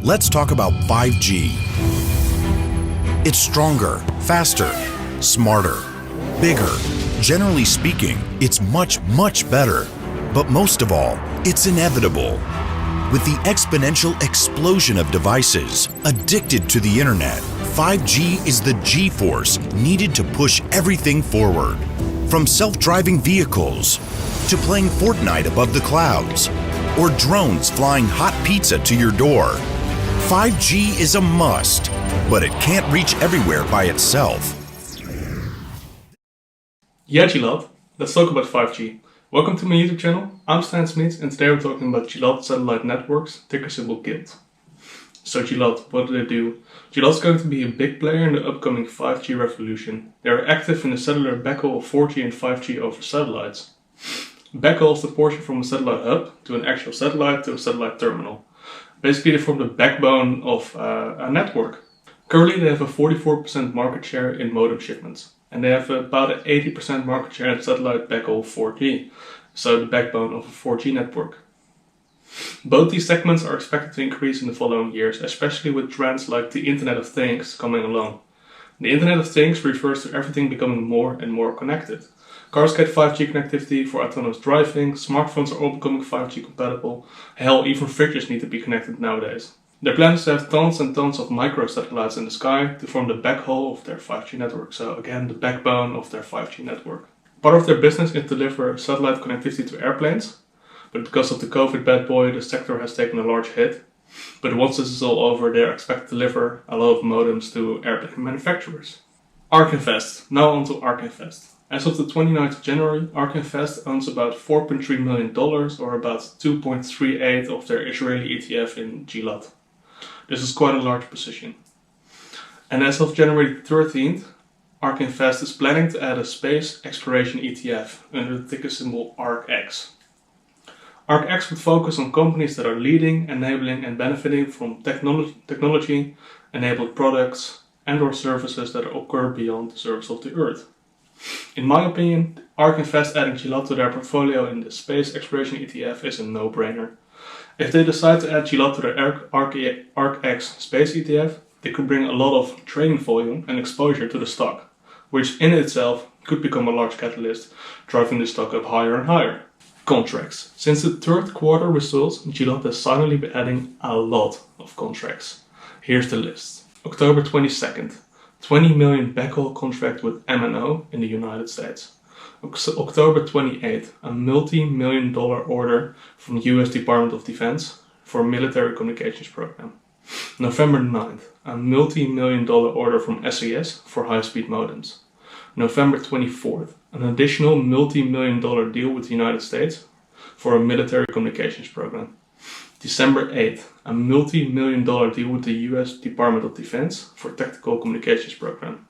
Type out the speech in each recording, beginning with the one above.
Let's talk about 5G. It's stronger, faster, smarter, bigger. Generally speaking, it's much, much better. But most of all, it's inevitable. With the exponential explosion of devices addicted to the internet, 5G is the G-force needed to push everything forward. From self-driving vehicles to playing Fortnite above the clouds or drones flying hot pizza to your door. 5G is a must, but it can't reach everywhere by itself. Yeah, Gilat, let's talk about 5G. Welcome to my YouTube channel. I'm Stan Smits and today we're talking about Gilat Satellite Networks, ticker symbol GILT. So Gilat, what do? Gilat's going to be a big player in the upcoming 5G revolution. They are active in the cellular backhaul of 4G and 5G over satellites. Backhaul is the portion from a satellite hub to an actual satellite to a satellite terminal. Basically, they form the backbone of a network. Currently, they have a 44% market share in modem shipments. And they have about an 80% market share in satellite backhaul 4G, so the backbone of a 4G network. Both these segments are expected to increase in the following years, especially with trends like the Internet of Things coming along. The Internet of Things refers to everything becoming more and more connected. Cars get 5G connectivity for autonomous driving, smartphones are all becoming 5G compatible, hell, even fridges need to be connected nowadays. Their plan is to have tons and tons of microsatellites in the sky to form the backhaul of their 5G network, so again the backbone of their 5G network. Part of their business is to deliver satellite connectivity to airplanes, but because of the COVID bad boy the sector has taken a large hit. But once this is all over, they are expected to deliver a lot of modems to airplane manufacturers. ARKF. Now on to ARKF. As of the 29th of January, ARKF owns about $4.3 million or about 2.38 of their Israeli ETF in Gilat. This is quite a large position. And as of January 13th, ARK is planning to add a space exploration ETF under the ticker symbol ARKX. ARKX would focus on companies that are leading, enabling and benefiting from technology-enabled products and or services that occur beyond the surface of the Earth. In my opinion, ARK adding Gilat to their portfolio in the space exploration ETF is a no-brainer. If they decide to add Gilat to their ARKX space ETF, they could bring a lot of trading volume and exposure to the stock, which in itself could become a large catalyst, driving the stock up higher and higher. Contracts. Since the third quarter results, Gilat has silently been adding a lot of contracts. Here's the list. October 22nd, 20 million backhaul contract with MNO in the United States. October 28th, a multi-million-dollar order from the US Department of Defense for a military communications program. November 9th, a multi-million-dollar order from SES for high-speed modems. November 24th, an additional multi-million-dollar deal with the United States for a military communications program. December 8th, a multi-million-dollar deal with the US Department of Defense for a tactical communications program.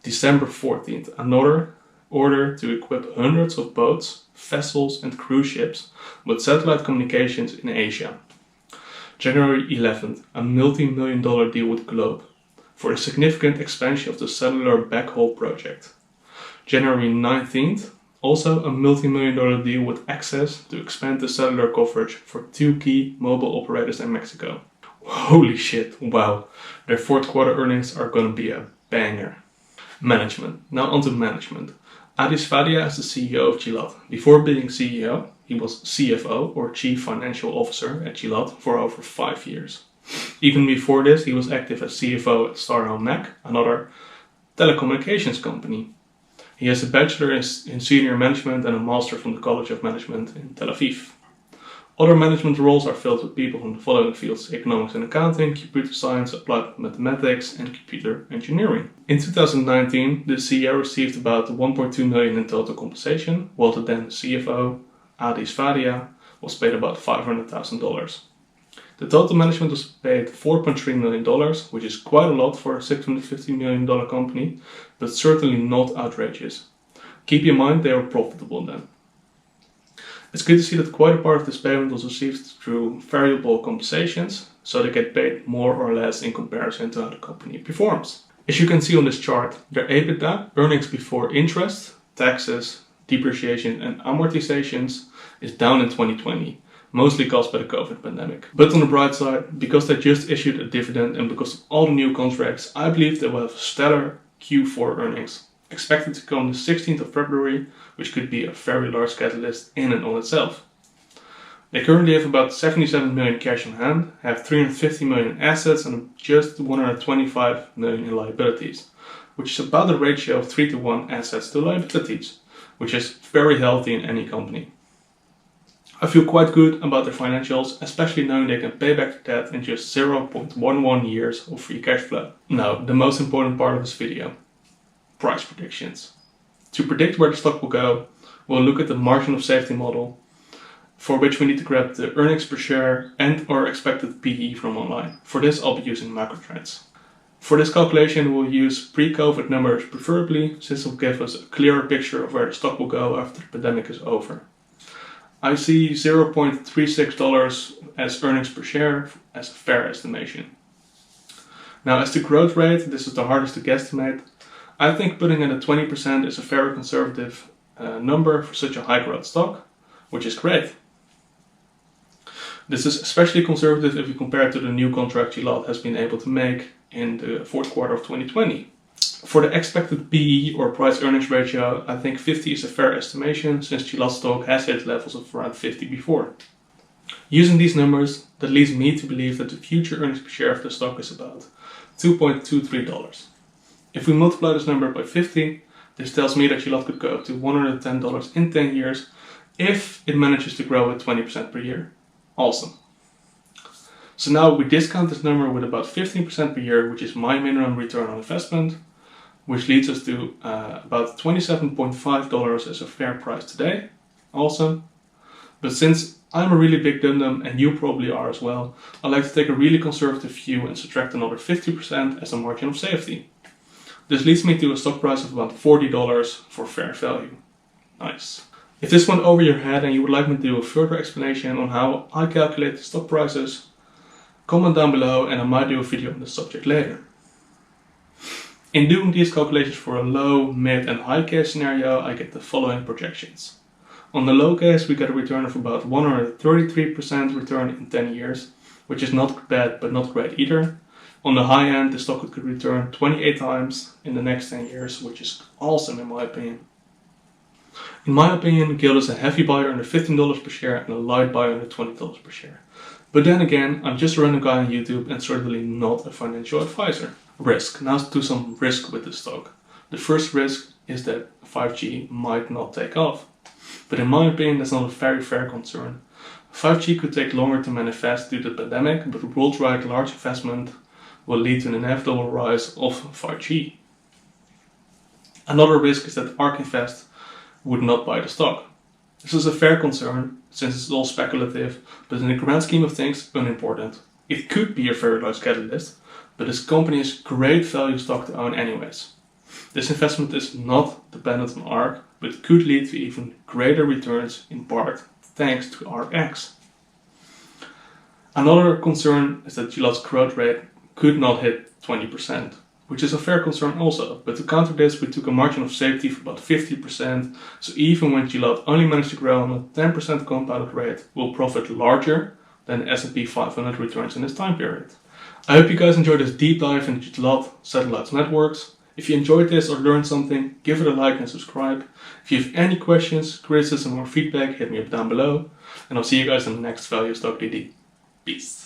December 14th, another order to equip hundreds of boats, vessels and cruise ships with satellite communications in Asia. January 11th, a multi-million-dollar deal with Globe for a significant expansion of the cellular backhaul project. January 19th, also a multi-million-dollar deal with Access to expand the cellular coverage for 2 key mobile operators in Mexico. Holy shit, wow, their fourth quarter earnings are gonna be a banger. Management. Now onto management. Adi Svadia is the CEO of Gilat. Before being CEO, he was CFO or Chief Financial Officer at Gilat for over 5 years. Even before this, he was active as CFO at Starhome Mac, another telecommunications company. He has a bachelor in senior management and a master from the College of Management in Tel Aviv. Other management roles are filled with people from the following fields: economics and accounting, computer science, applied mathematics, and computer engineering. In 2019, the CEO received about 1.2 million in total compensation, while the then CFO, Adi Svadia, was paid about $500,000. The total management was paid $4.3 million, which is quite a lot for a $650 million company, but certainly not outrageous. Keep in mind they were profitable then. It's good to see that quite a part of this payment was received through variable compensations, so they get paid more or less in comparison to how the company performs. As you can see on this chart, their EBITDA, earnings before interest, taxes, depreciation and amortizations, is down in 2020, mostly caused by the COVID pandemic. But on the bright side, because they just issued a dividend and because of all the new contracts, I believe they will have stellar Q4 earnings, expected to come the 16th of February, which could be a very large catalyst in and on itself. They currently have about 77 million cash on hand, have 350 million in assets and just 125 million in liabilities, which is about a ratio of 3 to 1 assets to liabilities, which is very healthy in any company. I feel quite good about their financials, especially knowing they can pay back their debt in just 0.11 years of free cash flow. Now, the most important part of this video, price predictions. To predict where the stock will go, we'll look at the margin of safety model, for which we need to grab the earnings per share and or expected PE from online. For this, I'll be using microtrends. For this calculation, we'll use pre-COVID numbers preferably, since it will give us a clearer picture of where the stock will go after the pandemic is over. I see $0.36 as earnings per share as a fair estimation. Now, as to growth rate, this is the hardest to guesstimate. I think putting in at 20% is a very conservative number for such a high growth stock, which is great. This is especially conservative if we compare it to the new contract Gilat has been able to make in the fourth quarter of 2020. For the expected PE or price earnings ratio, I think 50 is a fair estimation since Gilat stock has hit levels of around 50 before. Using these numbers, that leads me to believe that the future earnings per share of the stock is about $2.23. If we multiply this number by 50, this tells me that Gilat could go up to $110 in 10 years if it manages to grow at 20% per year. Awesome. So now we discount this number with about 15% per year, which is my minimum return on investment, which leads us to about $27.5 as a fair price today. Awesome. But since I'm a really big dum-dum, and you probably are as well, I like to take a really conservative view and subtract another 50% as a margin of safety. This leads me to a stock price of about $40 for fair value. Nice. If this went over your head and you would like me to do a further explanation on how I calculate the stock prices, comment down below and I might do a video on this subject later. In doing these calculations for a low, mid and high case scenario, I get the following projections. On the low case, we get a return of about 133% return in 10 years, which is not bad but not great either. On the high end, the stock could return 28 times in the next 10 years, which is awesome in my opinion. In my opinion, GILT is a heavy buyer under $15 per share and a light buyer under $20 per share. But then again, I'm just a random guy on YouTube and certainly not a financial advisor. Risk. Now to some risk with the stock. The first risk is that 5G might not take off. But in my opinion, that's not a very fair concern. 5G could take longer to manifest due to the pandemic, but worldwide large investment will lead to an inevitable rise of 5G. Another risk is that ARKF would not buy the stock. This is a fair concern, since it's all speculative, but in the grand scheme of things, unimportant. It could be a very large catalyst, but this company is great value stock to own anyways. This investment is not dependent on ARK, but could lead to even greater returns in part thanks to ARKX. Another concern is that Gilat's growth rate could not hit 20%, which is a fair concern also, but to counter this we took a margin of safety of about 50%, so even when Gilat only managed to grow on a 10% compounded rate, will profit larger than S&P 500 returns in this time period. I hope you guys enjoyed this deep dive into Gilat Satellite Networks. If you enjoyed this or learned something, give it a like and subscribe. If you have any questions, criticism or feedback, hit me up down below. And I'll see you guys in the next Value Stock DD. Peace.